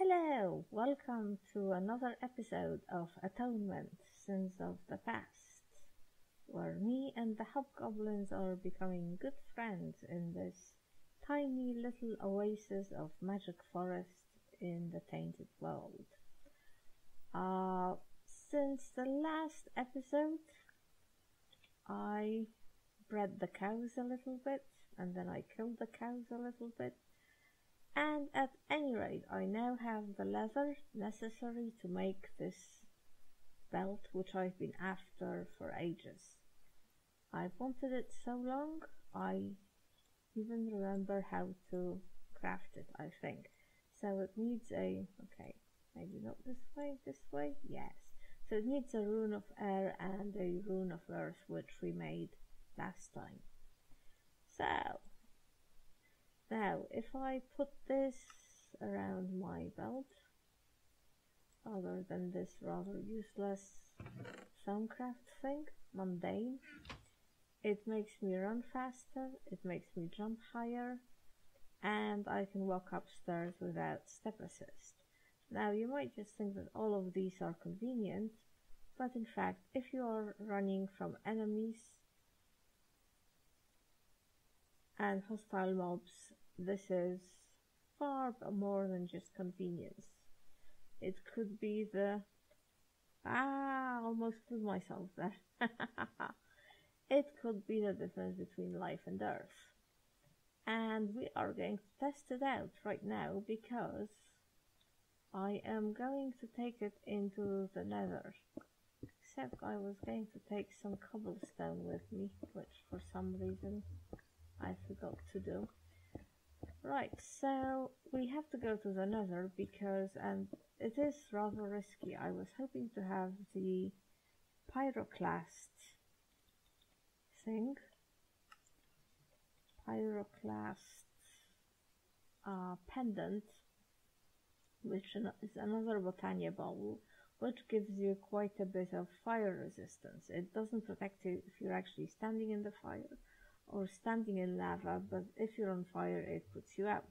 Hello, welcome to another episode of Atonement, Sins of the Past, where me and the hobgoblins are becoming good friends in this tiny little oasis of magic forest in the tainted world. Since the last episode, I bred the cows a little bit, and then I killed the cows a little bit. And at any rate, I now have the leather necessary to make this belt, which I've been after for ages. I've wanted it so long, I even remember how to craft it, I think. So it needs okay, maybe not this way, yes. So it needs a rune of air and a rune of earth, which we made last time. So, now, if I put this around my belt, other than this rather useless stonecraft thing, mundane, it makes me run faster, it makes me jump higher, and I can walk upstairs without step assist. Now, you might just think that all of these are convenient, but in fact, if you are running from enemies and hostile mobs, this is far more than just convenience. It could be the... almost blew myself there. It could be the difference between life and earth. And we are going to test it out right now because I am going to take it into the nether. Except I was going to take some cobblestone with me, which for some reason I forgot to do. Right, so we have to go to the nether because, and it is rather risky. I was hoping to have the pyroclast thing, pendant, which is another Botania bowl, which gives you quite a bit of fire resistance. It doesn't protect you if you're actually standing in the fire or standing in lava, but if you're on fire, it puts you out.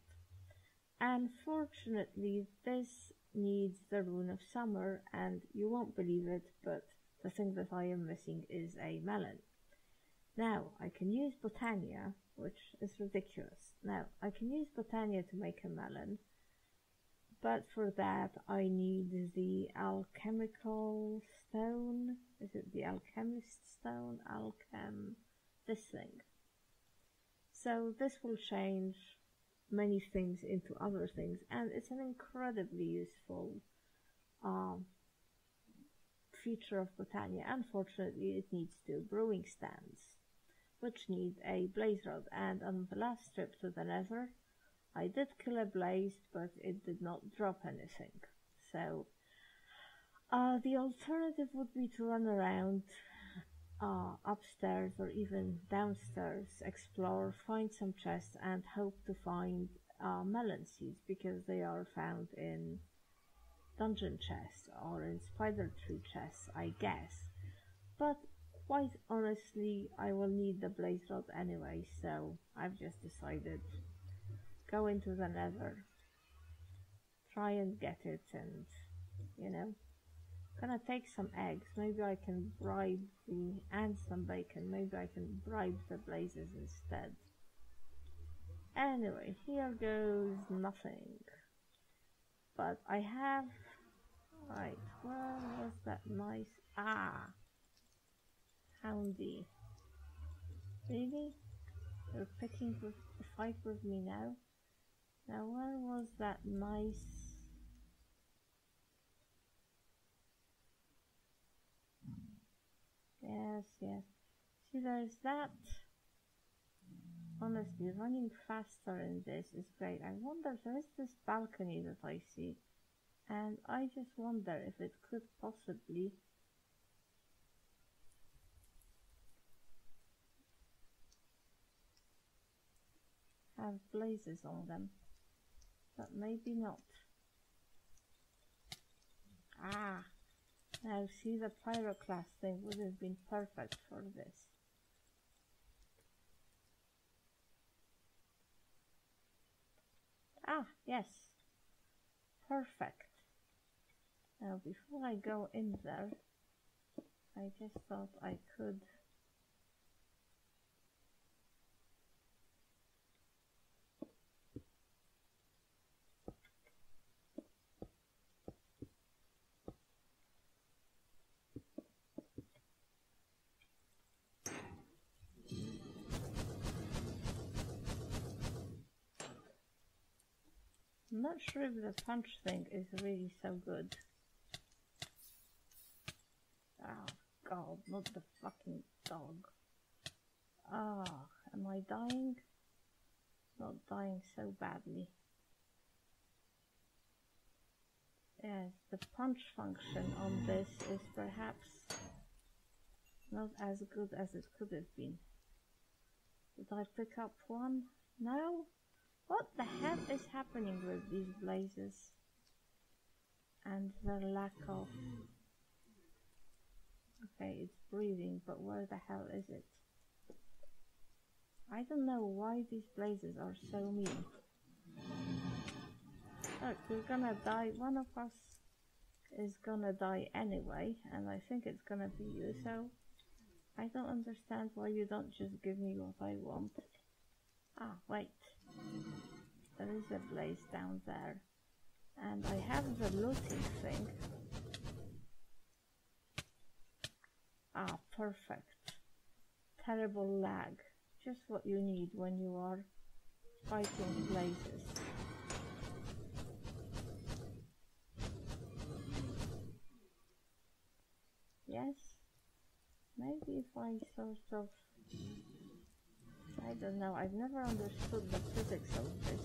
Unfortunately, this needs the rune of summer, and you won't believe it, but the thing that I am missing is a melon. Now, I can use Botania, which is ridiculous. Now, I can use Botania to make a melon, but for that I need the alchemical stone. Is it the alchemist stone? This thing. So this will change many things into other things, and it's an incredibly useful feature of Botania. Unfortunately, it needs 2 brewing stands, which need a blaze rod, and on the last trip to the nether, I did kill a blaze, but it did not drop anything. So the alternative would be to run around upstairs or even downstairs, explore, find some chests, and hope to find melon seeds, because they are found in dungeon chests or in spider tree chests, I guess. But quite honestly, I will need the blaze rod anyway, so I've just decided go into the nether, try and get it, and gonna take some eggs. Maybe I can bribe and some bacon. Maybe I can bribe the blazes instead. Anyway, here goes nothing. But I have... Right, where was that nice... Houndy. Really? You're picking the fight with me now? Now where was that nice... Yes. See, there's that. Honestly, running faster in this is great. I wonder, there is this balcony that I see, and I just wonder if it could possibly have blazes on them, but maybe not. Now see, the pyroclast thing would have been perfect for this. Yes. Perfect. Now before I go in there, I just thought I could I'm not sure if the punch thing is really so good. Oh god, not the fucking dog. Ah, am I dying? Not dying so badly. Yes, the punch function on this is perhaps not as good as it could have been. Did I pick up one? No? What the hell is happening with these blazes? And the lack of... Okay, it's breathing, but where the hell is it? I don't know why these blazes are so mean. Look, we're gonna die. One of us is gonna die anyway, and I think it's gonna be you, so I don't understand why you don't just give me what I want. Ah, wait. There is a blaze down there. And I have the looting thing. Ah, perfect. Terrible lag. Just what you need when you are fighting blazes. Yes? Maybe if I sort of... I don't know, I've never understood the physics of this.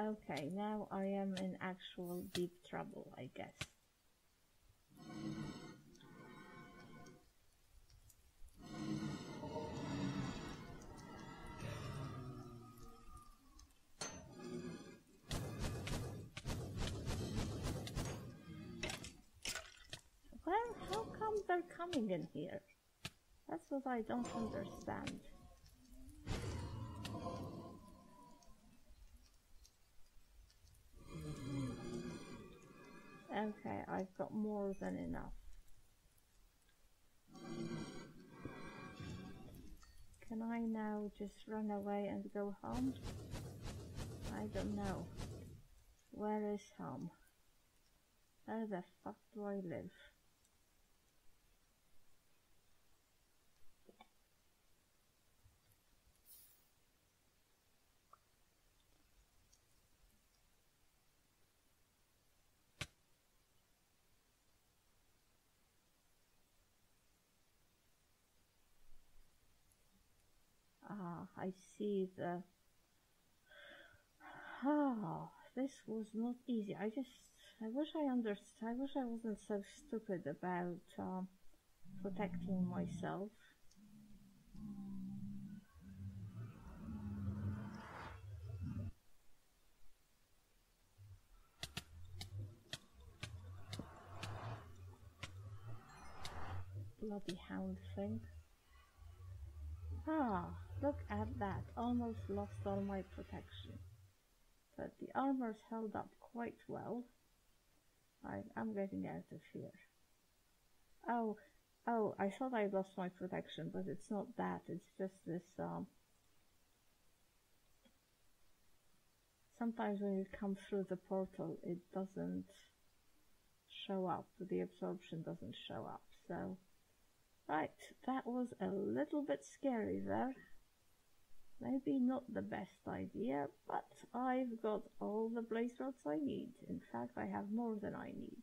Okay, now I am in actual deep trouble, I guess. Well, how come they're coming in here? That's what I don't understand. Okay, I've got more than enough. Can I now just run away and go home? I don't know. Where is home? Where the fuck do I live? Ah, I see the... Oh, this was not easy. I wish I understood. I wish I wasn't so stupid about protecting myself. Bloody hound thing. Ah, look at that. Almost lost all my protection. But the armor's held up quite well. I'm getting out of here. Oh, I thought I lost my protection, but it's not that. It's just this, sometimes when you come through the portal, it doesn't show up. The absorption doesn't show up, so... Right, that was a little bit scary there. Maybe not the best idea, but I've got all the blaze rods I need. In fact, I have more than I need.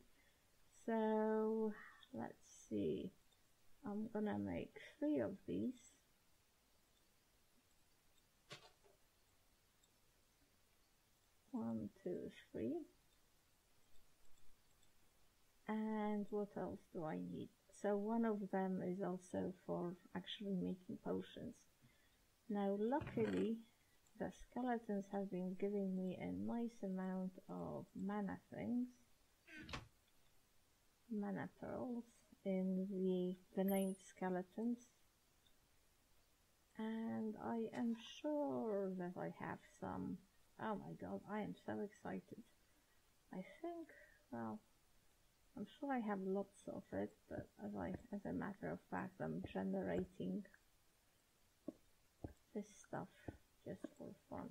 So, let's see. I'm gonna make 3 of these. One, 2, 3. And what else do I need? So one of them is also for actually making potions. Now luckily the skeletons have been giving me a nice amount of mana things. mana pearls in the venamed skeletons, and I am sure that I have some. Oh my god, I am so excited. I think, well, I'm sure I have lots of it, but as a matter of fact, I'm generating this stuff just for fun.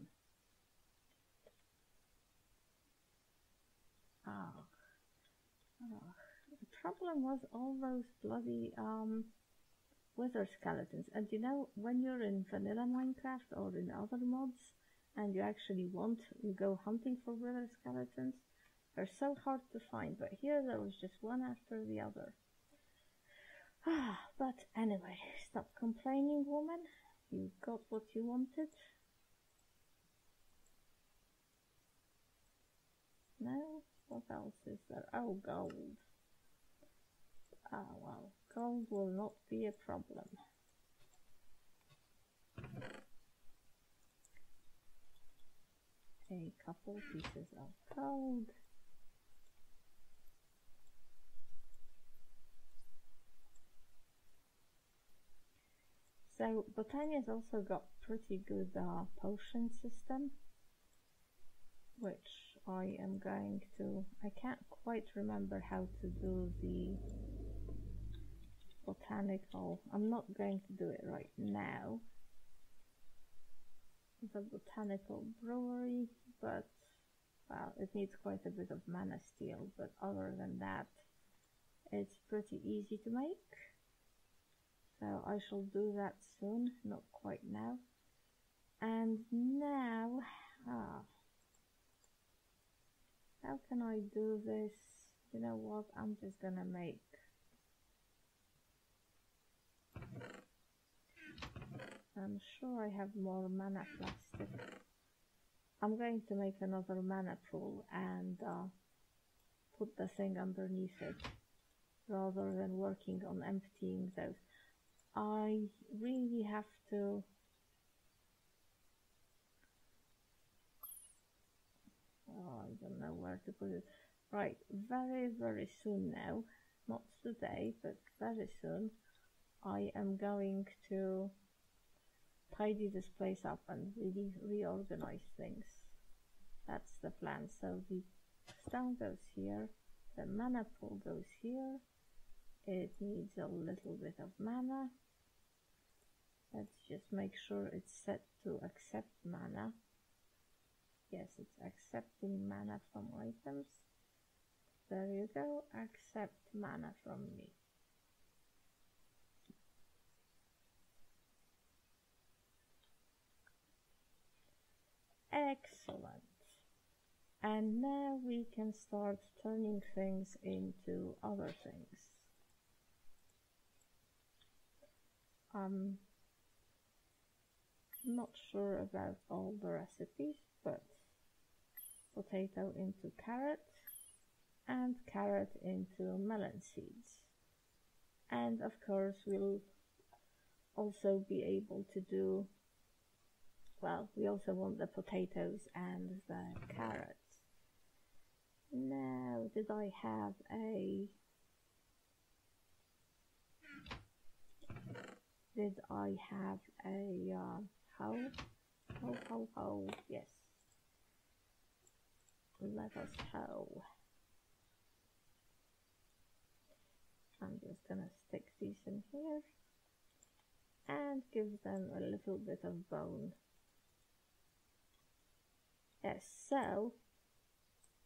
The problem was all those bloody wither skeletons. And you know, when you're in vanilla Minecraft or in other mods and you actually you go hunting for wither skeletons, they're so hard to find. But here there was just one after the other. But anyway, stop complaining, woman. You got what you wanted. No? What else is there? Oh, gold. Ah, well, gold will not be a problem. A couple pieces of gold. So, Botania's also got pretty good potion system, which I am going to... I can't quite remember how to do the botanical... I'm not going to do it right now. The botanical brewery, but, well, it needs quite a bit of mana steel, but other than that, it's pretty easy to make. So I shall do that soon, not quite now. And now, how can I do this? You know what, I'm just gonna make I'm sure I have more mana plastic. I'm going to make another mana pool and put the thing underneath it rather than working on emptying those. I really have to I don't know where to put it. Right, very soon now, not today, but very soon, I am going to tidy this place up and really reorganize things. That's the plan. So the stone goes here, the mana pool goes here. It needs a little bit of mana. Let's just make sure it's set to accept mana. Yes, it's accepting mana from items. There you go, accept mana from me. Excellent. And now we can start turning things into other things. I'm not sure about all the recipes, but potato into carrot and carrot into melon seeds. And of course we'll also be able to do, well, we also want the potatoes and the carrots. Now, did I have a hoe? Yes. Let us hoe. I'm just gonna stick these in here and give them a little bit of bone. Yes, so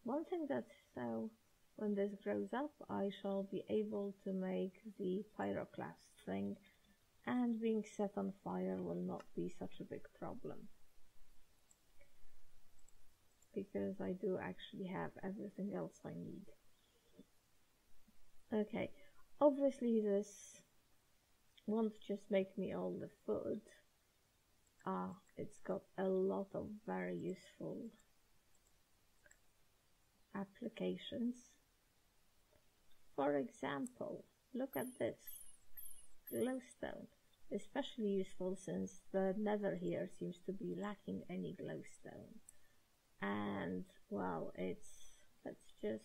one thing so when this grows up, I shall be able to make the pyroclast thing, and being set on fire will not be such a big problem, because I do actually have everything else I need. Okay, obviously this won't just make me all the food. It's got a lot of very useful applications. For example, look at this glowstone, especially useful since the nether here seems to be lacking any glowstone. And well, let's just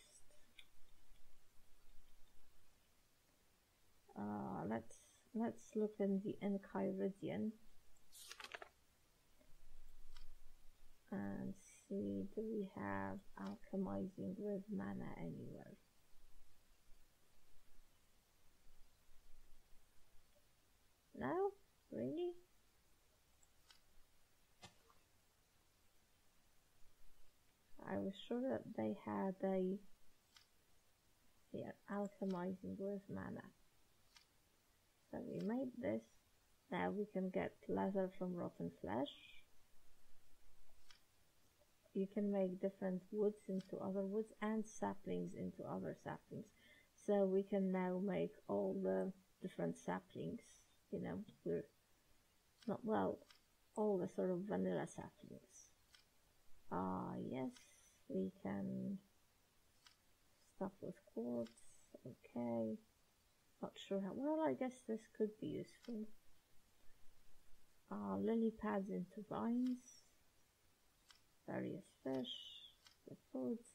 let's look in the Enchiridion and see, do we have alchemizing with mana anywhere? No? Really? I was sure that they had a alchemizing with mana. So we made this. Now we can get leather from rotten flesh. You can make different woods into other woods and saplings into other saplings. So we can now make all the different saplings. You know, we're not, well, all the sort of vanilla saplings. Yes, we can stuff with quartz. Okay, not sure how. Well, I guess this could be useful. Lily pads into vines, various fish, the foods.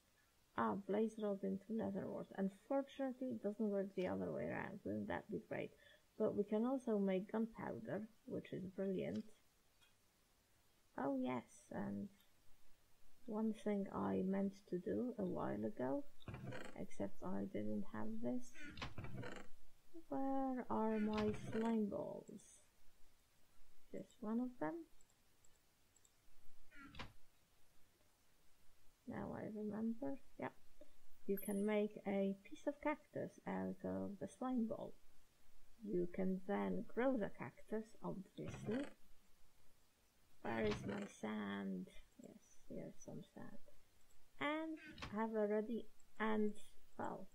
Blaze rod into nether wart. Unfortunately, it doesn't work the other way around. Wouldn't that be great? But we can also make gunpowder, which is brilliant. Oh yes, and one thing I meant to do a while ago, except I didn't have this. Where are my slime balls? Just one of them. Now I remember. Yeah, you can make a piece of cactus out of the slime ball. You can then grow the cactus, obviously. Where is my sand? Yes, here's some sand. And have already, and well,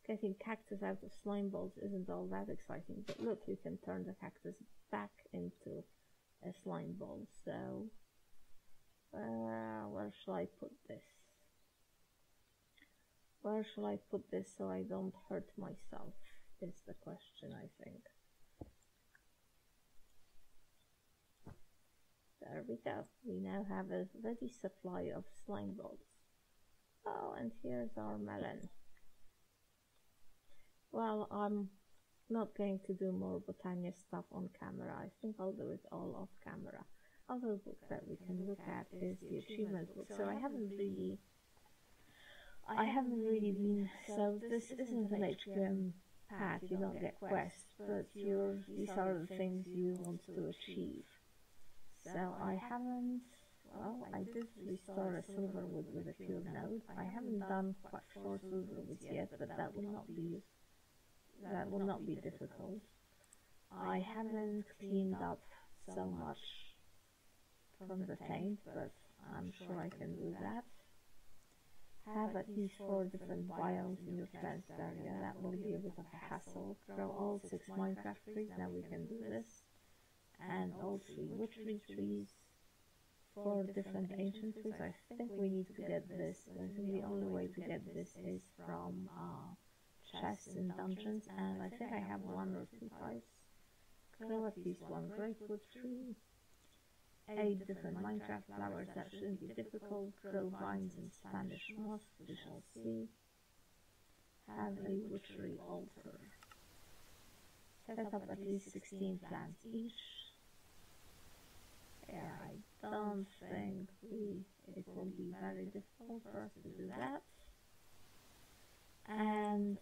getting cactus out of slime balls isn't all that exciting, but look, you can turn the cactus back into a slime ball. So, where shall I put this? Where shall I put this so I don't hurt myself? Is the question, I think. There we go. We now have a ready supply of slime balls. Oh, and here's our melon. Well, I'm not going to do more Botania stuff on camera. I think I'll do it all off camera. Other book that we can look at is the achievement book. So I haven't really been, so this isn't an HQM path, you don't get quests, but these are the things you want to achieve. So I haven't, well, I did restore a silver wood with a pure node. I haven't done quite 4 silver woods yet, but that will not be difficult. I haven't cleaned up so much from the taint, but I'm sure I can do that. Have at least 4 different biomes in your fenced area. That will be a bit of a hassle. Grow all 6 Minecraft trees. Now we can do this. And all 3 witchery trees. 4 different ancient trees. I think we need to get this. I think the only way to get this is from chests in dungeons. And I think I have 1 or 2 types. Grow at least 1 greatwood tree. 8 different Minecraft flowers, that shouldn't be difficult. Grow vines and Spanish moss, we shall see. Have a witchery altar. Set up at least 16 plants each. Yeah, I don't think it will be very difficult for us to do that. And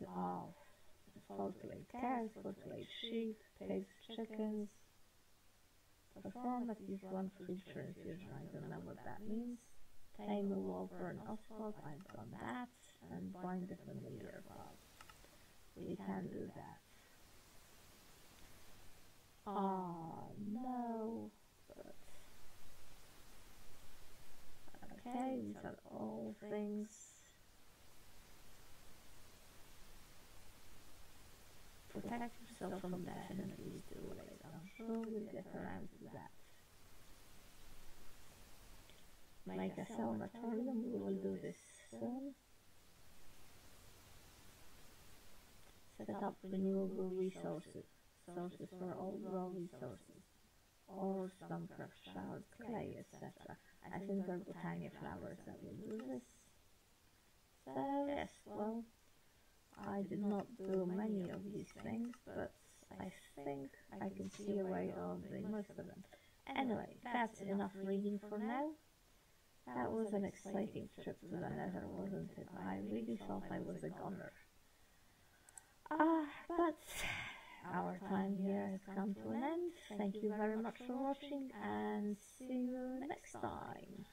cultivate cows, cultivate sheep, pigs, chickens. Perform at least 1 creature infusion. I don't know what that means. Tame a wolver and oswald. I've done that. And bind a familiar frog. We can do that. No. But okay, these are all things. Protect yourself from definitely do it. I'm sure we'll get around to that. Make a sanatorium, we will do this soon. Set up renewable resources, sources for all raw resources, ore, stonecraft, shard, clay, etc. I think they're Botania flowers that will do this. So yes, well, I did not do many of these things, but I think I can see a way of doing most of them. Anyway, that's enough reading for now. That was an exciting trip to the nether, wasn't it? I really thought I was a goner. But our time here has come to an end. Thank you very much for watching, and see you next time.